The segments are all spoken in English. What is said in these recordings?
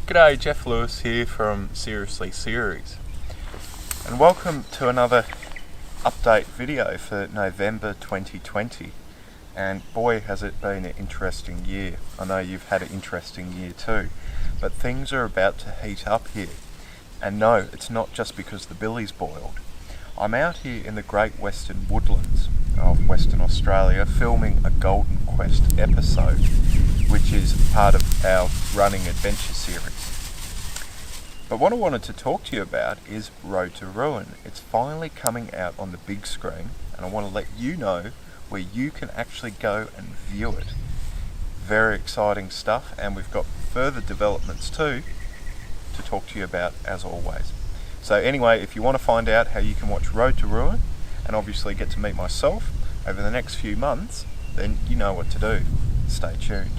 G'day, Geoff Lewis here from Seriously Series, and welcome to another update video for November 2020. And boy, has it been an interesting year. I know you've had an interesting year too, but things are about to heat up here. And no, it's not just because the billy's boiled. I'm out here in the Great Western Woodlands of Western Australia filming a Golden Quest episode, which is part of our running adventure series. But what I wanted to talk to you about is Road to Ruin. It's finally coming out on the big screen, and I want to let you know where you can actually go and view it. Very exciting stuff, and we've got further developments too to talk to you about as always. So anyway, if you want to find out how you can watch Road to Ruin and obviously get to meet myself over the next few months, then you know what to do. Stay tuned.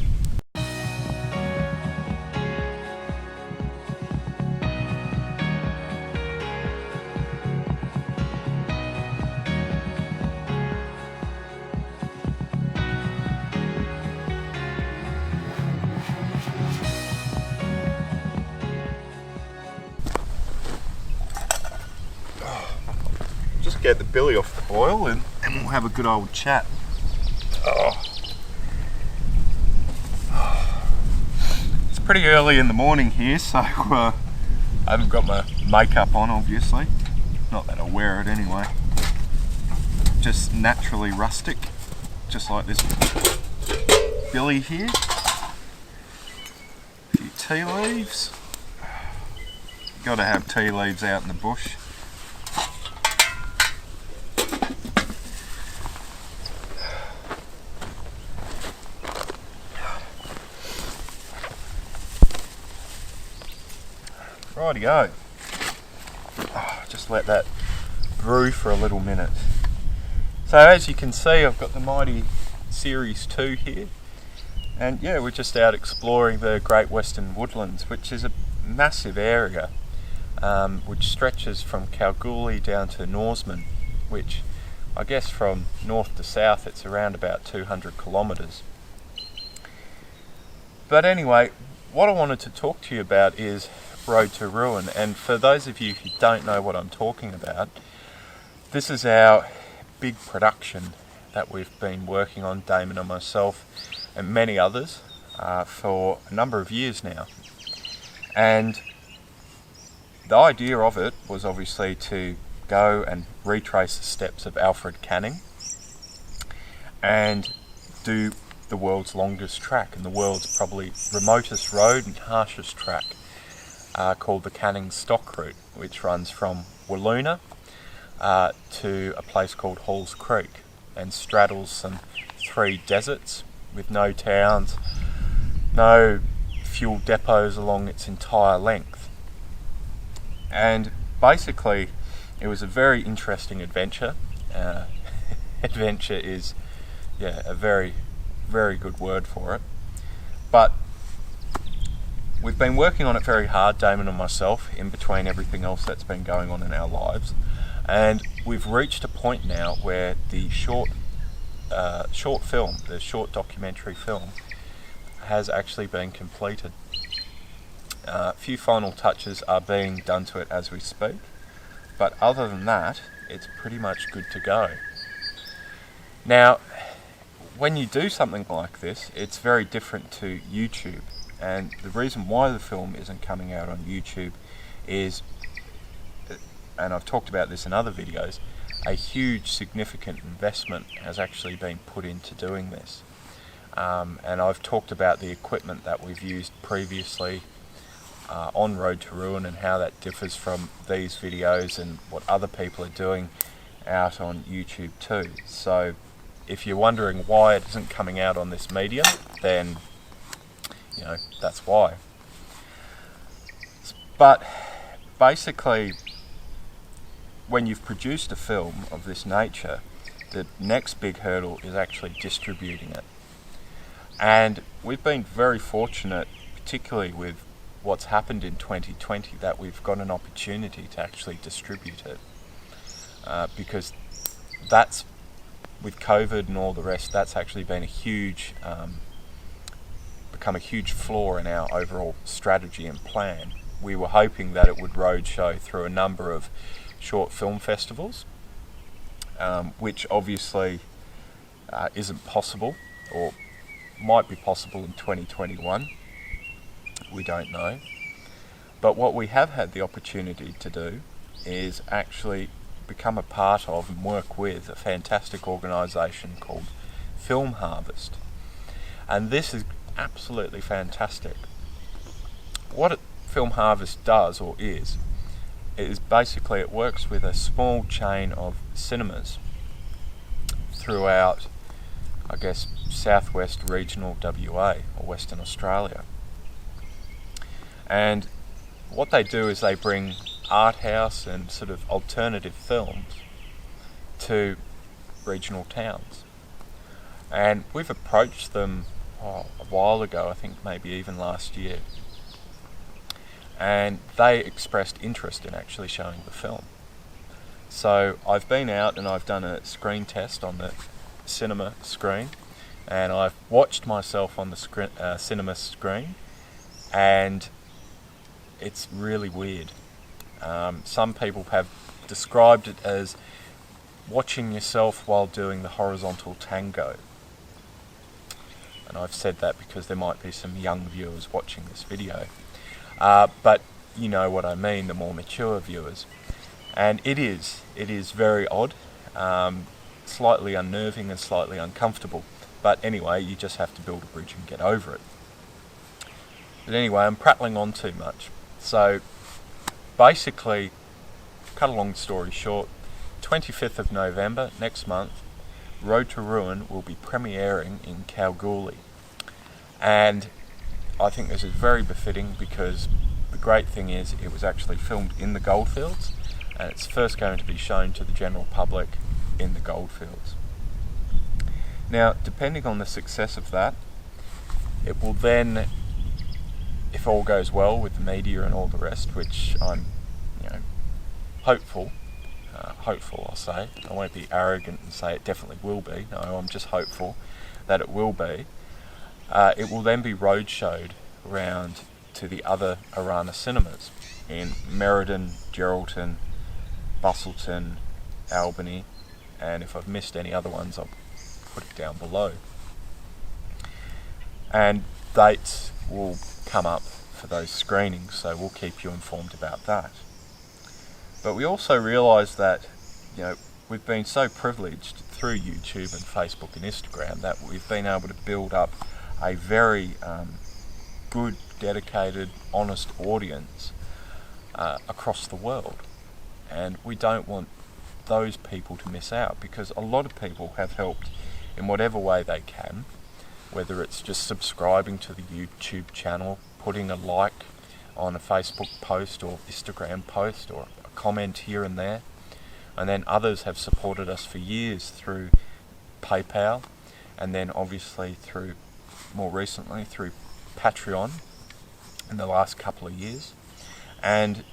Just get the billy off the boil and we'll have a good old chat. It's pretty early in the morning here, so I haven't got my makeup on, obviously. Not that I wear it anyway. Just naturally rustic, just like this billy here. A few tea leaves. Got to have tea leaves out in the bush. Rightio. Just let that brew for a little minute. So as you can see, I've got the mighty Series 2 here, and yeah, we're just out exploring the Great Western Woodlands, which is a massive area which stretches from Kalgoorlie down to Norseman, which I guess from north to south it's around about 200 kilometres. But anyway, what I wanted to talk to you about is Road to Ruin, and for those of you who don't know what I'm talking about, this is our big production that we've been working on, Damon and myself and many others, for a number of years now. And the idea of it was obviously to go and retrace the steps of Alfred Canning and do the world's longest track and the world's probably remotest road and harshest track, called the Canning Stock Route, which runs from Wiluna to a place called Halls Creek and straddles some 3 deserts with no towns, no fuel depots along its entire length. And basically it was a very interesting adventure. Adventure is a very, very good word for it. But we've been working on it very hard, Damon and myself, in between everything else that's been going on in our lives, and we've reached a point now where the short film, the short documentary film, has actually been completed. A few final touches are being done to it as we speak, but other than that, it's pretty much good to go. Now, when you do something like this, it's very different to YouTube. And the reason why the film isn't coming out on YouTube is, and I've talked about this in other videos, a huge significant investment has actually been put into doing this. And I've talked about the equipment that we've used previously on Road to Ruin and how that differs from these videos and what other people are doing out on YouTube too. So if you're wondering why it isn't coming out on this medium, then that's why. But basically, when you've produced a film of this nature, the next big hurdle is actually distributing it. And we've been very fortunate, particularly with what's happened in 2020, that we've got an opportunity to actually distribute it. Because that's, with COVID and all the rest, that's actually been a huge become a huge flaw in our overall strategy and plan. We were hoping that it would roadshow through a number of short film festivals, which obviously isn't possible, or might be possible in 2021. We don't know. But what we have had the opportunity to do is actually become a part of and work with a fantastic organisation called Film Harvest. And this is absolutely fantastic. What Film Harvest does, or is basically it works with a small chain of cinemas throughout, I guess, southwest regional WA or Western Australia. And what they do is they bring art house and sort of alternative films to regional towns. And we've approached them a while ago, I think maybe even last year, and they expressed interest in actually showing the film. So I've been out and I've done a screen test on the cinema screen, and I've watched myself on the cinema screen, and it's really weird. Some people have described it as watching yourself while doing the horizontal tango. And I've said that because there might be some young viewers watching this video. But you know what I mean, the more mature viewers. And it is very odd, slightly unnerving and slightly uncomfortable. But anyway, you just have to build a bridge and get over it. But anyway, I'm prattling on too much. So basically, cut a long story short, 25th of November next month, Road to Ruin will be premiering in Kalgoorlie. And I think this is very befitting because the great thing is it was actually filmed in the goldfields, and it's first going to be shown to the general public in the goldfields. Now, depending on the success of that, it will then, if all goes well with the media and all the rest, which I'm, hopeful, I'll say. I won't be arrogant and say it definitely will be. No, I'm just hopeful that it will be. It will then be roadshowed around to the other Arana cinemas in Merredin, Geraldton, Busselton, Albany, and if I've missed any other ones, I'll put it down below. And dates will come up for those screenings, so we'll keep you informed about that. But we also realise that, we've been so privileged through YouTube and Facebook and Instagram that we've been able to build up a very good, dedicated, honest audience across the world. And we don't want those people to miss out, because a lot of people have helped in whatever way they can, whether it's just subscribing to the YouTube channel, putting a like on a Facebook post or Instagram post, or a comment here and there. And then others have supported us for years through PayPal, and then obviously more recently through Patreon in the last couple of years. And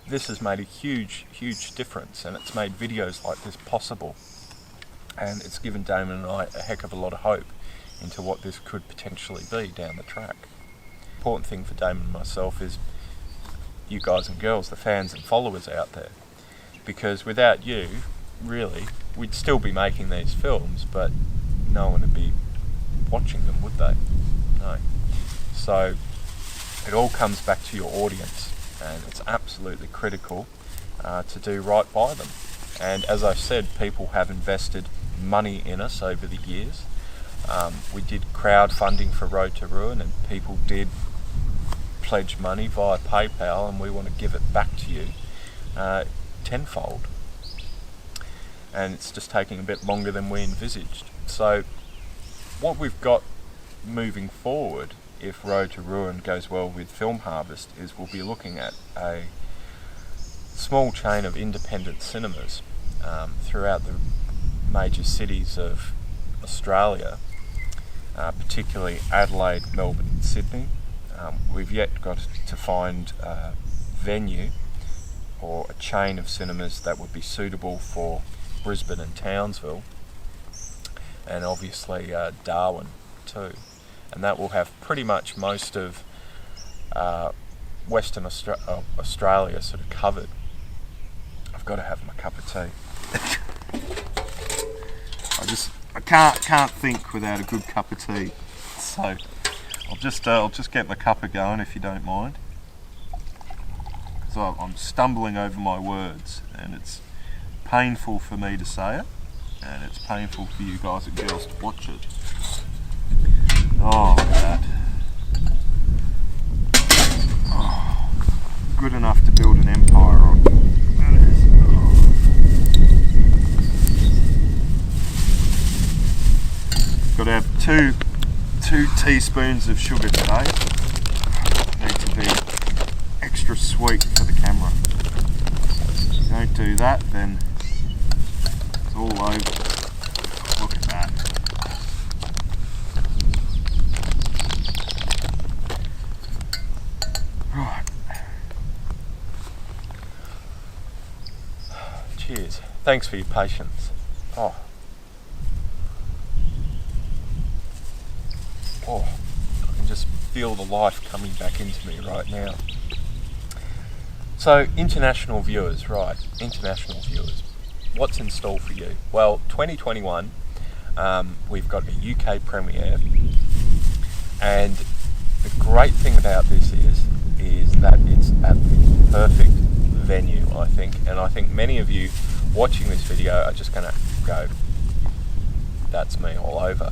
this has made a huge, huge difference, and it's made videos like this possible. And it's given Damon and I a heck of a lot of hope into what this could potentially be down the track. The important thing for Damon and myself is you guys and girls, the fans and followers out there. Because without you, really, we'd still be making these films, but no one would be watching them, would they? No. So it all comes back to your audience, and it's absolutely critical to do right by them. And as I've said, people have invested money in us over the years. We did crowdfunding for Road to Ruin, and people did pledge money via PayPal, and we want to give it back to you tenfold. And it's just taking a bit longer than we envisaged. So what we've got moving forward, if Road to Ruin goes well with Film Harvest, is we'll be looking at a small chain of independent cinemas throughout the major cities of Australia, particularly Adelaide, Melbourne and Sydney. We've yet got to find a venue or a chain of cinemas that would be suitable for Brisbane and Townsville, and obviously Darwin too. and that will have pretty much most of Western Australia sort of covered. I've got to have my cup of tea. I can't think without a good cup of tea. So I'll just get my cuppa going if you don't mind, because I'm stumbling over my words, and it's painful for me to say it, and it's painful for you guys and girls to watch it. Oh, look at that. Oh, good enough to build an empire on. That is. Got to have two teaspoons of sugar today. Need to be extra sweet for the camera. If you don't do that, then it's all over. Look at that. Right. Cheers. Thanks for your patience. Oh, I can just feel the life coming back into me right now. So, international viewers, what's in store for you? Well, 2021, we've got a UK premiere, and the great thing about this is that it's at the perfect venue, I think, and I think many of you watching this video are just going to go, that's me all over.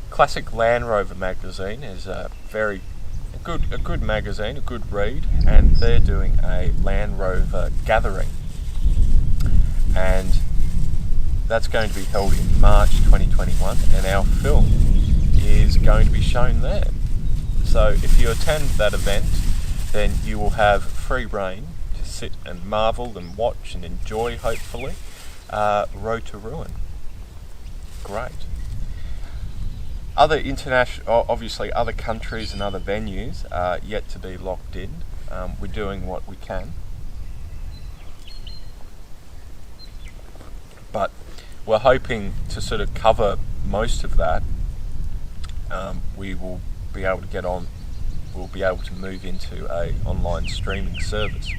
Classic Land Rover magazine is a good magazine, a good read, and they're doing a Land Rover gathering, and that's going to be held in March 2021, and our film is going to be shown there. So if you attend that event, then you will have free reign to sit and marvel and watch and enjoy, hopefully, Road to Ruin. Great. Other international, obviously other countries and other venues are yet to be locked in. We're doing what we can. But we're hoping to sort of cover most of that. We will be able to we'll be able to move into a online streaming service,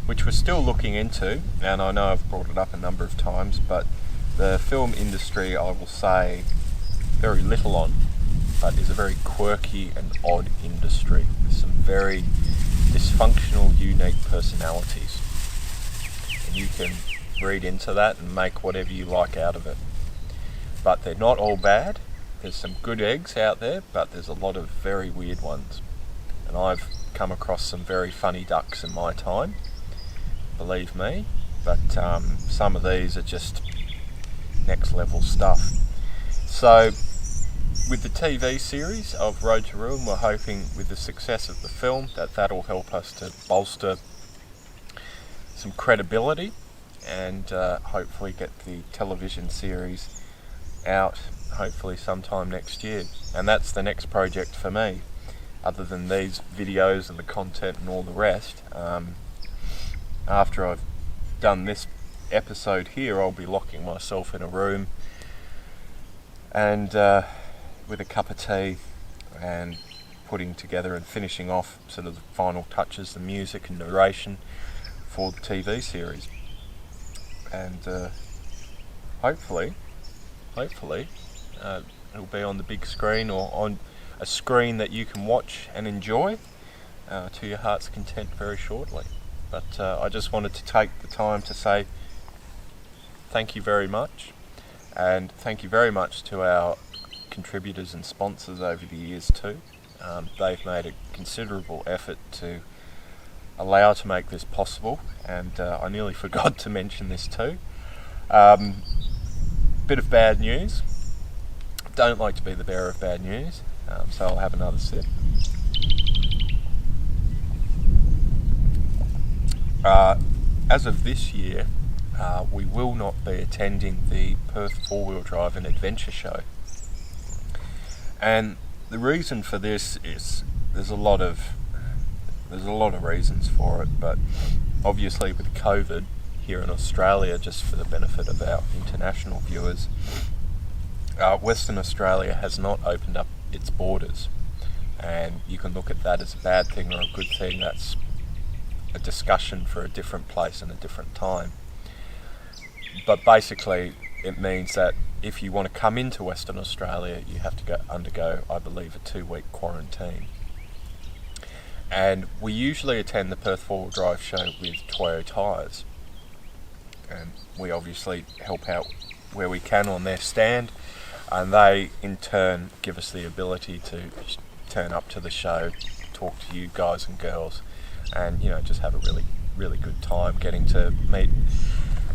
which we're still looking into, and I know I've brought it up a number of times, but the film industry, I will say, very little on, but is a very quirky and odd industry with some very dysfunctional, unique personalities. And you can read into that and make whatever you like out of it. But they're not all bad. There's some good eggs out there, but there's a lot of very weird ones. And I've come across some very funny ducks in my time, believe me, but some of these are just next level stuff. So with the TV series of Road to Ruin, we're hoping with the success of the film that'll help us to bolster some credibility and hopefully get the television series out hopefully sometime next year. And that's the next project for me, other than these videos and the content and all the rest. After I've done this episode here, I'll be locking myself in a room and with a cup of tea and putting together and finishing off sort of the final touches, the music and narration for the TV series. And hopefully it'll be on the big screen or on a screen that you can watch and enjoy to your heart's content very shortly. But I just wanted to take the time to say thank you very much, and thank you very much to our contributors and sponsors over the years too. They've made a considerable effort to allow to make this possible, and I nearly forgot to mention this too. Bit of bad news. Don't like to be the bearer of bad news, so I'll have another sip. As of this year, we will not be attending the Perth 4-wheel drive and adventure show. And the reason for this is there's a lot of reasons for it, but obviously with COVID here in Australia, just for the benefit of our international viewers, Western Australia has not opened up its borders. And you can look at that as a bad thing or a good thing. That's a discussion for a different place and a different time. But basically, it means that if you want to come into Western Australia, you have to undergo, I believe, a 2-week quarantine. And we usually attend the Perth 4-Wheel Drive show with Toyo tyres. And we obviously help out where we can on their stand. And they, in turn, give us the ability to turn up to the show, talk to you guys and girls, and, you know, just have a really, really good time getting to meet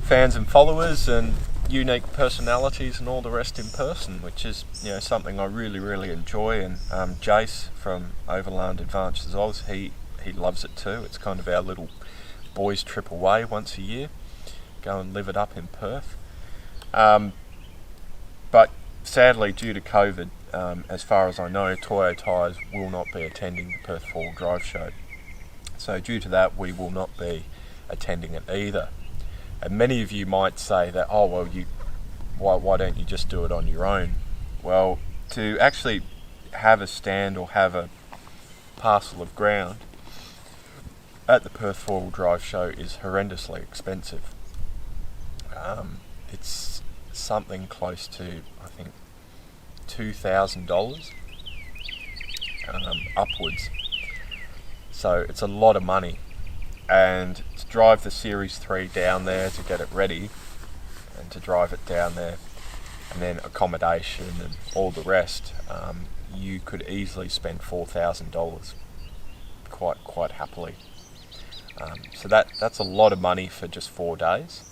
fans and followers and unique personalities and all the rest in person, which is, you know, something I really, really enjoy. And Jace from Overland Adventures Oz, he loves it too. It's kind of our little boys' trip away once a year. Go and live it up in Perth. But sadly, due to COVID, as far as I know, Toyo Tyres will not be attending the Perth 4-Wheel Drive show. So due to that, we will not be attending it either. And many of you might say that, oh well, why don't you just do it on your own? Well, to actually have a stand or have a parcel of ground at the Perth 4-Wheel Drive show is horrendously expensive. It's something close to, I think, $2,000 upwards. So it's a lot of money. And to drive the Series 3 down there, to get it ready, and to drive it down there, and then accommodation and all the rest, you could easily spend $4,000 quite happily. So that's a lot of money for just 4 days.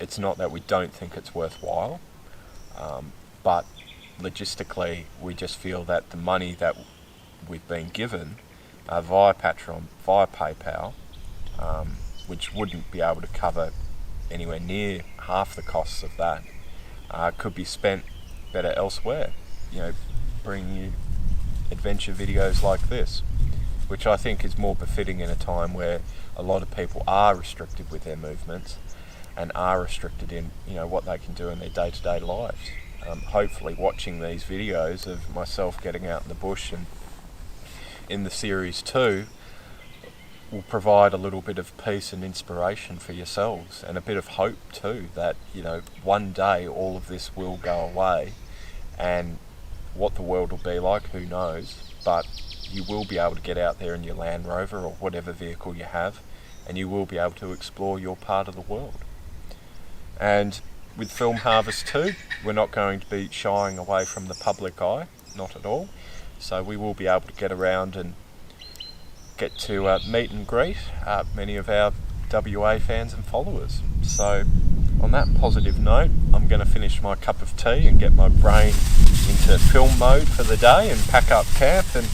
It's not that we don't think it's worthwhile, but logistically we just feel that the money that we've been given via Patreon, via PayPal, which wouldn't be able to cover anywhere near half the costs of that, could be spent better elsewhere. You know, bringing you adventure videos like this, which I think is more befitting in a time where a lot of people are restricted with their movements and are restricted in, you know, what they can do in their day-to-day lives. Hopefully watching these videos of myself getting out in the bush and in the Series 2 will provide a little bit of peace and inspiration for yourselves, and a bit of hope too, that, you know, one day all of this will go away, and what the world will be like, who knows, but you will be able to get out there in your Land Rover or whatever vehicle you have, and you will be able to explore your part of the world. And with Film Harvest 2, we're not going to be shying away from the public eye, not at all. So we will be able to get around and get to meet and greet many of our WA fans and followers. So on that positive note, I'm going to finish my cup of tea and get my brain into film mode for the day and pack up camp and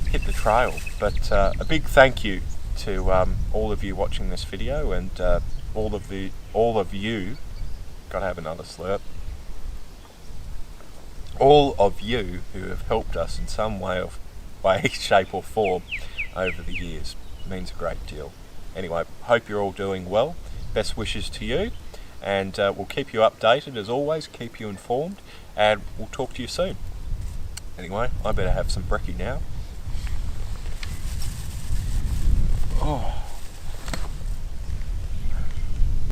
hit the trail. But a big thank you to all of you watching this video, and all of you, gotta have another slurp, all of you who have helped us in some way, shape or form over the years. It means a great deal. Anyway, hope you're all doing well. Best wishes to you, and we'll keep you updated as always, keep you informed, and we'll talk to you soon. Anyway, I better have some brekkie now. Oh.